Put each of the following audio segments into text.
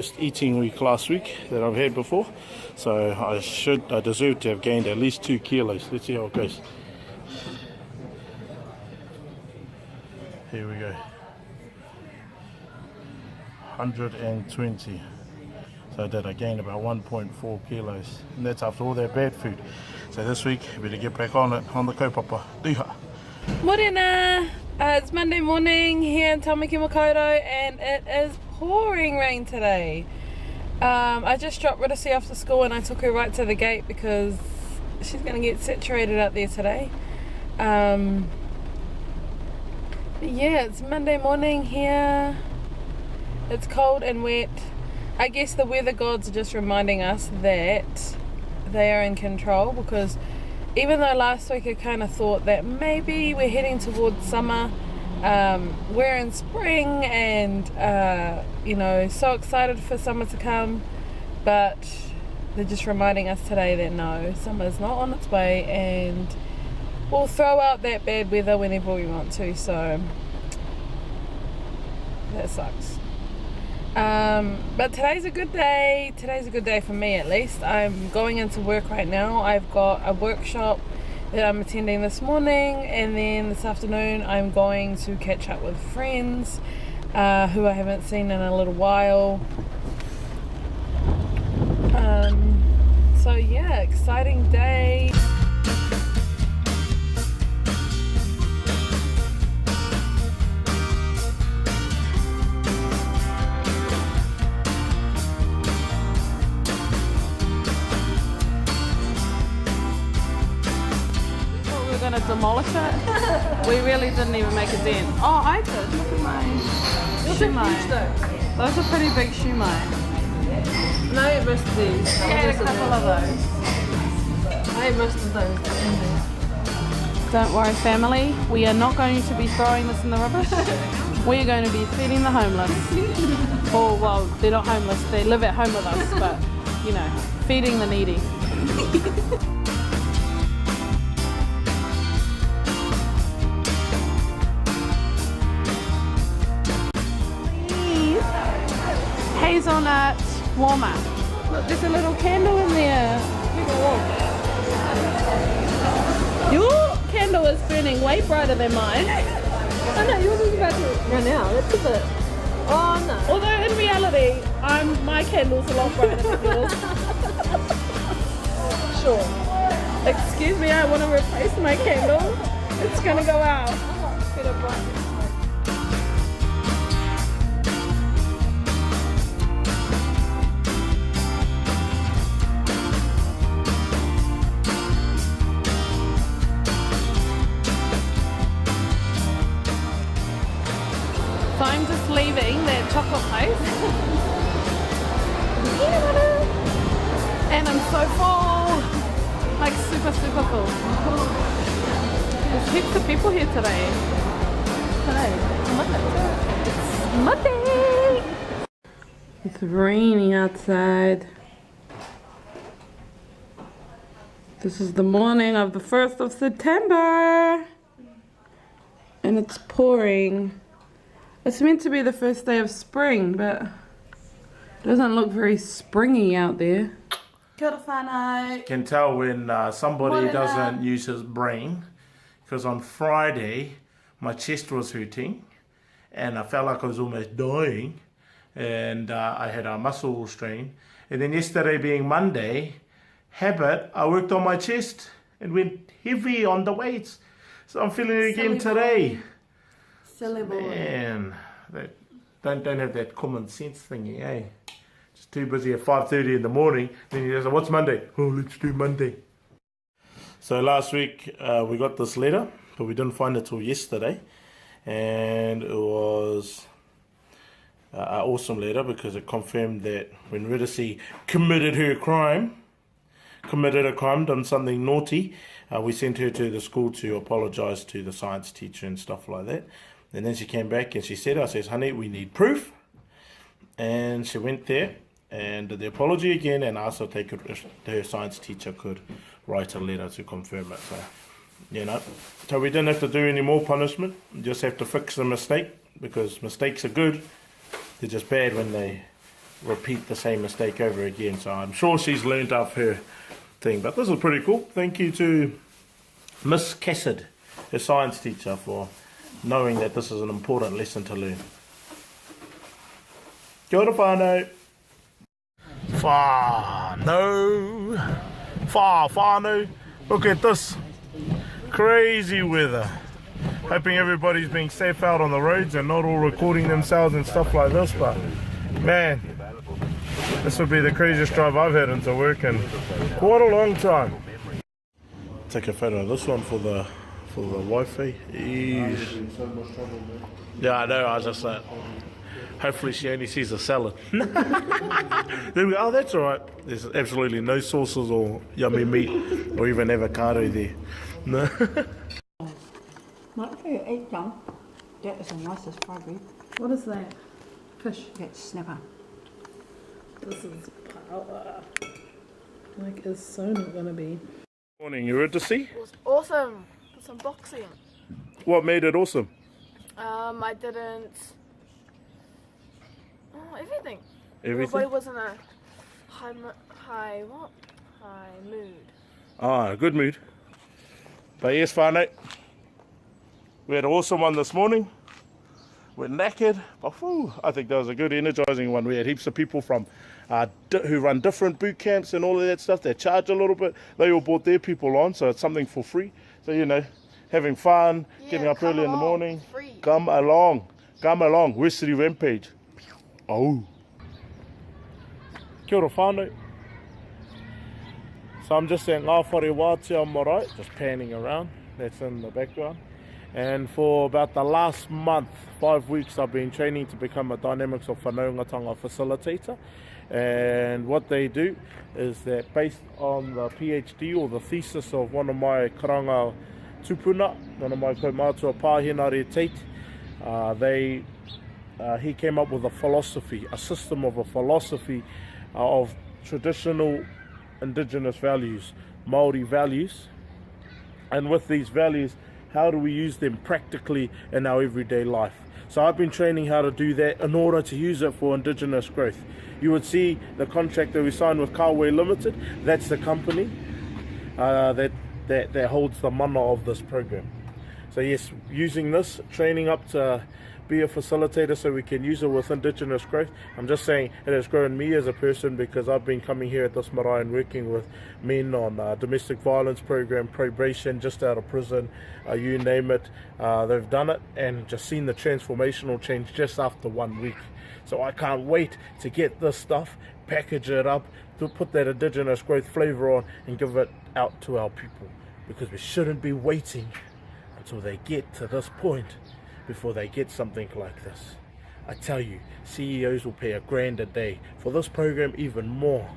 worst eating week last week that I've had before. So I deserve to have gained at least 2 kilos. Let's see how it goes. Here we go. 120. So I gained about 1.4 kilos. And that's after all that bad food. So this week, I better get back on it, on the kaupapa. Duha. Morena! It's Monday morning here in Tamaki Makaurau and it is pouring rain today. I just dropped Ridisi off to school and I took her right to the gate because she's going to get saturated out there today. Yeah, it's Monday morning here. It's cold and wet. I guess the weather gods are just reminding us that they are in control, because even though last week I kind of thought that maybe we're heading towards summer, we're in spring and you know, so excited for summer to come, but they're just reminding us today that no, summer's not on its way and we'll throw out that bad weather whenever we want to, so that sucks. But today's a good day. Today's a good day for me, at least. I'm going into work right now. I've got a workshop that I'm attending this morning, and then this afternoon I'm going to catch up with friends who I haven't seen in a little while. So yeah, exciting day. Gonna demolish it. We really didn't even make a dent. Oh, I did. Look at mine. Shumai. Those are pretty big shumai. No, you missed these. I had a couple of those. I missed those. Don't worry, family. We are not going to be throwing this in the rubbish. We are going to be feeding the homeless. Or, well, they're not homeless. They live at home with us, but, you know, feeding the needy. Hazelnut warmer. Look, there's a little candle in there. Your candle is burning way brighter than mine. Oh no, yours is about to run out. That's a bit. Oh no. Although in reality, my candle's a lot brighter than yours. Sure. Excuse me, I want to replace my candle. It's gonna go out. Get it bright. So I'm just leaving that chocolate place. And I'm so full. Like super full. There's heaps of people here today. It's Monday. It's raining outside. This is the morning of the 1st of September. And it's pouring. It's meant to be the first day of spring, but it doesn't look very springy out there. Kia ora whānau. Can tell when somebody doesn't use his brain, because on Friday my chest was hurting and I felt like I was almost dying, and I had a muscle strain. And then yesterday being Monday, habit, I worked on my chest and went heavy on the weights. So I'm feeling it again today. Silly boy. Man, don't have that common sense thingy, eh? Just too busy at 5:30 in the morning. Then you say, what's Monday? Oh, let's do Monday. So last week we got this letter, but we didn't find it till yesterday. And it was an awesome letter because it confirmed that when Ridisi committed a crime, done something naughty, we sent her to the school to apologise to the science teacher and stuff like that. And then she came back and she said, I says, honey, we need proof. And she went there and did the apology again and asked if her science teacher could write a letter to confirm it. So, you know, so we didn't have to do any more punishment. We just have to fix the mistake, because mistakes are good. They're just bad when repeat the same mistake over again. So I'm sure she's learned up her thing. But this is pretty cool. Thank you to Miss Cassidy, her science teacher, for knowing that this is an important lesson to learn. Kia ora whānau. Whānau. Look at this crazy weather. Hoping everybody's being safe out on the roads and not all recording themselves and stuff like this, but man, this would be the craziest drive I've had into work in quite a long time. Take a photo of this one for the Wi-Fi. Yeah, I know, I was just like, hopefully she only sees a salad. Then we go, oh, that's alright. There's absolutely no sauces or yummy meat or even avocado there. No. Not if you eat some. That is the nicest fried bread. What is that? Fish. That's snapper. This is power. Like, it's so not gonna be. Morning, you ready to see? It was awesome. It's unboxing. What made it awesome? I didn't. Oh, everything. Everything? My body was in a high mood. Ah, good mood. But yes, whānau, we had an awesome one this morning. We're knackered, but whew, I think that was a good energizing one. We had heaps of people from who run different boot camps and all of that stuff. They charge a little bit. They all brought their people on, so it's something for free. So, you know, having fun, getting up early in the morning. It's free. Come along. West City Rampage. Oh. Kia ora whānau. So I'm just at Ngā Whare Wātea Marae, just panning around. That's in the background. And for about the last month, 5 weeks, I've been training to become a Dynamics of Whanaungatanga facilitator. And what they do is that based on the PhD or the thesis of one of my karanga tupuna, one of my kaumātua pāhina re Tate, he came up with a philosophy, a system of a philosophy of traditional indigenous values, Māori values. And with these values, how do we use them practically in our everyday life? So I've been training how to do that in order to use it for indigenous growth. You would see the contract that we signed with Kawe Limited. That's the company that holds the mana of this program. So yes, using this, training up to be a facilitator so we can use it with indigenous growth. I'm just saying it has grown me as a person because I've been coming here at this marae and working with men on domestic violence program, probation, just out of prison, you name it. They've done it and just seen the transformational change just after 1 week. So I can't wait to get this stuff, package it up, to put that indigenous growth flavour on and give it out to our people, because we shouldn't be waiting until they get to this point before they get something like this. I tell you, CEOs will pay $1,000 a day for this program, even more,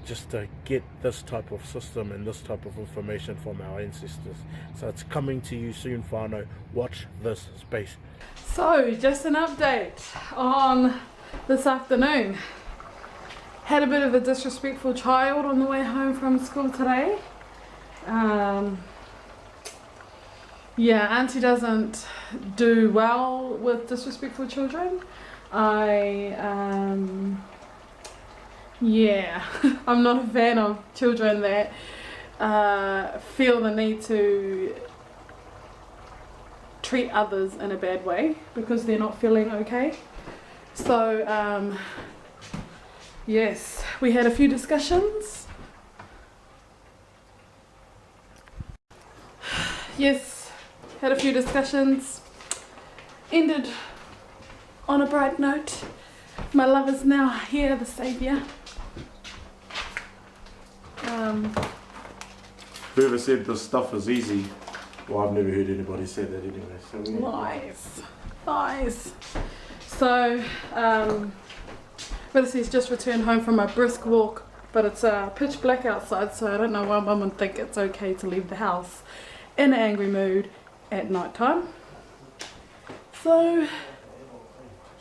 just to get this type of system and this type of information from our ancestors. So it's coming to you soon, whānau. Watch this space. So, just an update on this afternoon. Had a bit of a disrespectful child on the way home from school today. Yeah, Auntie doesn't do well with disrespectful children. Yeah, I'm not a fan of children that feel the need to treat others in a bad way because they're not feeling okay. So, yes, we had a few discussions. Yes, had a few discussions. Ended on a bright note. My love is now here, the saviour. Whoever said this stuff is easy, well, I've never heard anybody say that anyway. So Nice. So, Millicent's just returned home from a brisk walk, but it's pitch black outside, so I don't know why Mum would think it's okay to leave the house in an angry mood at night time. So,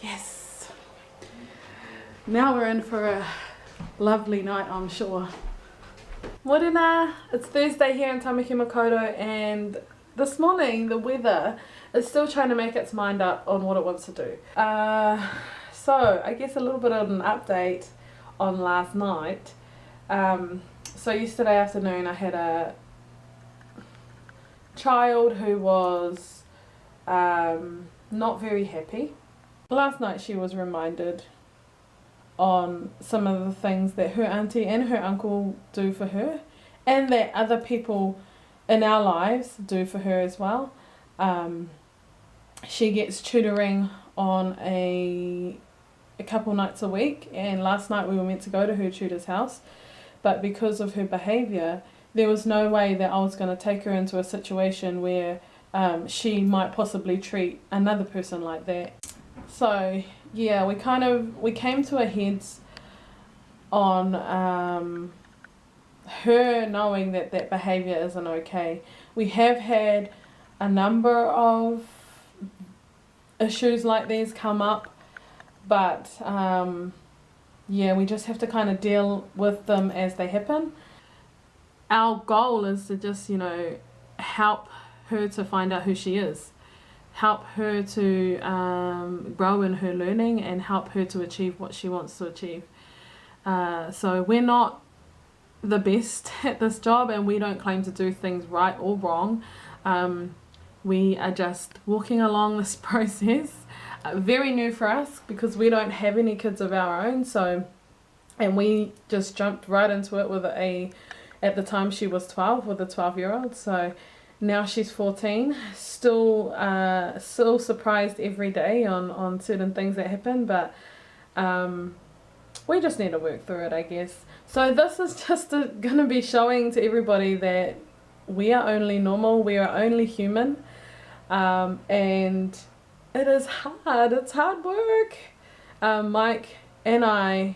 yes. Now we're in for a lovely night, I'm sure. Morena, it's Thursday here in Tamaki Makaurau, and this morning the weather is still trying to make its mind up on what it wants to do. So So I guess a little bit of an update on last night. So yesterday afternoon I had a child who was not very happy. Last night she was reminded on some of the things that her auntie and her uncle do for her, and that other people in our lives do for her as well. She gets tutoring on a couple nights a week, and last night we were meant to go to her tutor's house, but because of her behaviour there was no way that I was going to take her into a situation where she might possibly treat another person like that. So yeah, we came to a heads on her knowing that that behaviour isn't okay. We have had a number of issues like these come up, but yeah, we just have to kind of deal with them as they happen. Our goal is to just, help her to find out who she is, help her to grow in her learning, and help her to achieve what she wants to achieve. So we're not the best at this job, and we don't claim to do things right or wrong. We are just walking along this process. Very new for us because we don't have any kids of our own, and we just jumped right into it with at the time she was 12, with a 12-year-old. So now she's 14, still surprised every day on certain things that happen, but we just need to work through it, I guess. So this is just going to be showing to everybody that we are only normal, we are only human, and it is hard, it's hard work. Mike and I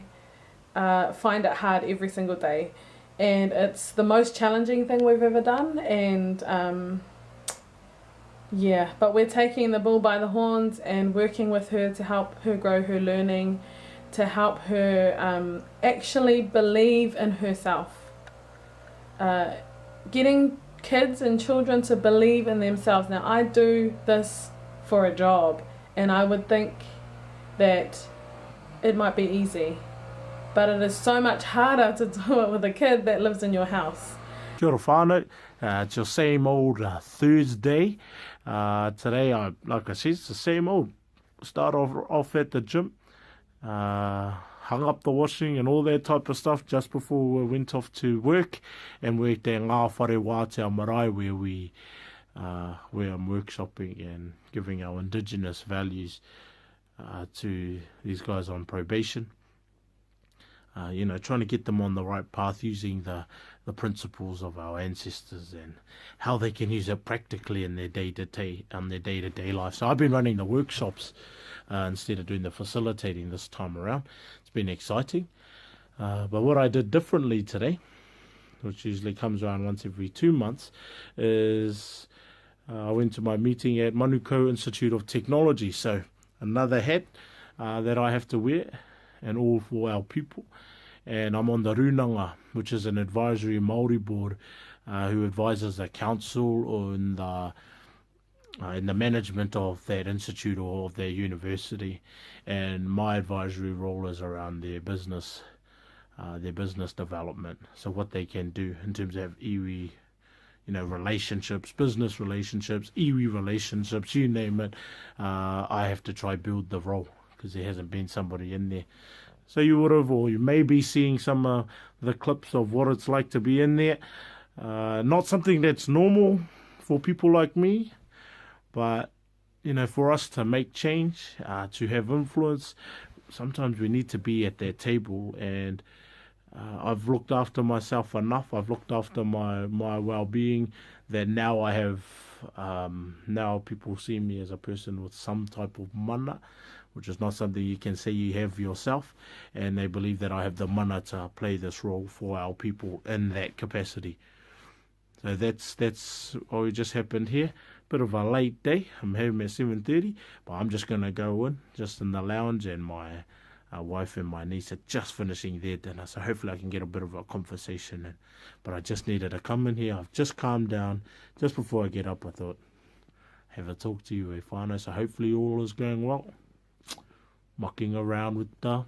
find it hard every single day, and it's the most challenging thing we've ever done, and yeah, but we're taking the bull by the horns and working with her to help her grow her learning, to help her actually believe in herself. Getting kids and children to believe in themselves. Now, I do this for a job, and I would think that it might be easy, but it is so much harder to do it with a kid that lives in your house. Kia ora whānau. It's your same old Thursday. Today, like I said, it's the same old. Start off at the gym. Hung up the washing and all that type of stuff just before we went off to work, and worked at Ngā Whare Wātea Marae, where I'm workshopping and giving our indigenous values to these guys on probation. Trying to get them on the right path using the principles of our ancestors and how they can use it practically in their day-to-day life. So I've been running the workshops instead of doing the facilitating this time around. It's been exciting. But what I did differently today, which usually comes around once every 2 months, is I went to my meeting at Manukau Institute of Technology. So another hat that I have to wear, and all for our people. And I'm on the Runanga, which is an advisory Māori board who advises the council or in the management of that institute or of their university. And my advisory role is around their business development. So what they can do in terms of iwi, relationships, business relationships, iwi relationships, you name it. I have to try build the role, because there hasn't been somebody in there. So you would have, or you may be seeing some of the clips of what it's like to be in there. Not something that's normal for people like me, but, for us to make change, to have influence, sometimes we need to be at that table. And I've looked after myself enough. I've looked after my well-being that now I have, now people see me as a person with some type of mana, which is not something you can say you have yourself, and they believe that I have the mana to play this role for our people in that capacity. So that's what just happened here. Bit of a late day. I'm home at 7:30, but I'm just going to go in, just in the lounge, and my wife and my niece are just finishing their dinner, so hopefully I can get a bit of a conversation in. But I just needed to come in here. I've just calmed down. Just before I get up, I thought, have a talk to you, whānau, so hopefully all is going well. mucking around with the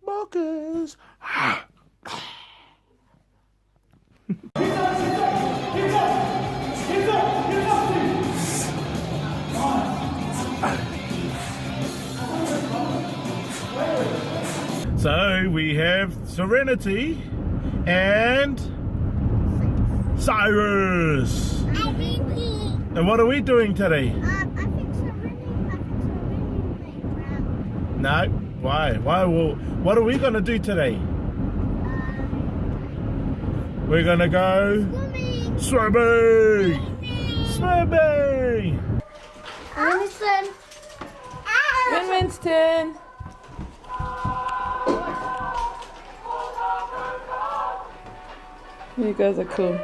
Mokas. So we have Serenity and Cyrus. And what are we doing today? No, why? What are we going to do today? We're going to go swimming. Winston. You guys are cool.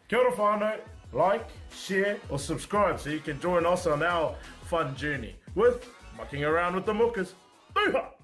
Kia ora whānau, like, share or subscribe so you can join us on our fun journey with mucking around with the Mokas. Tūha!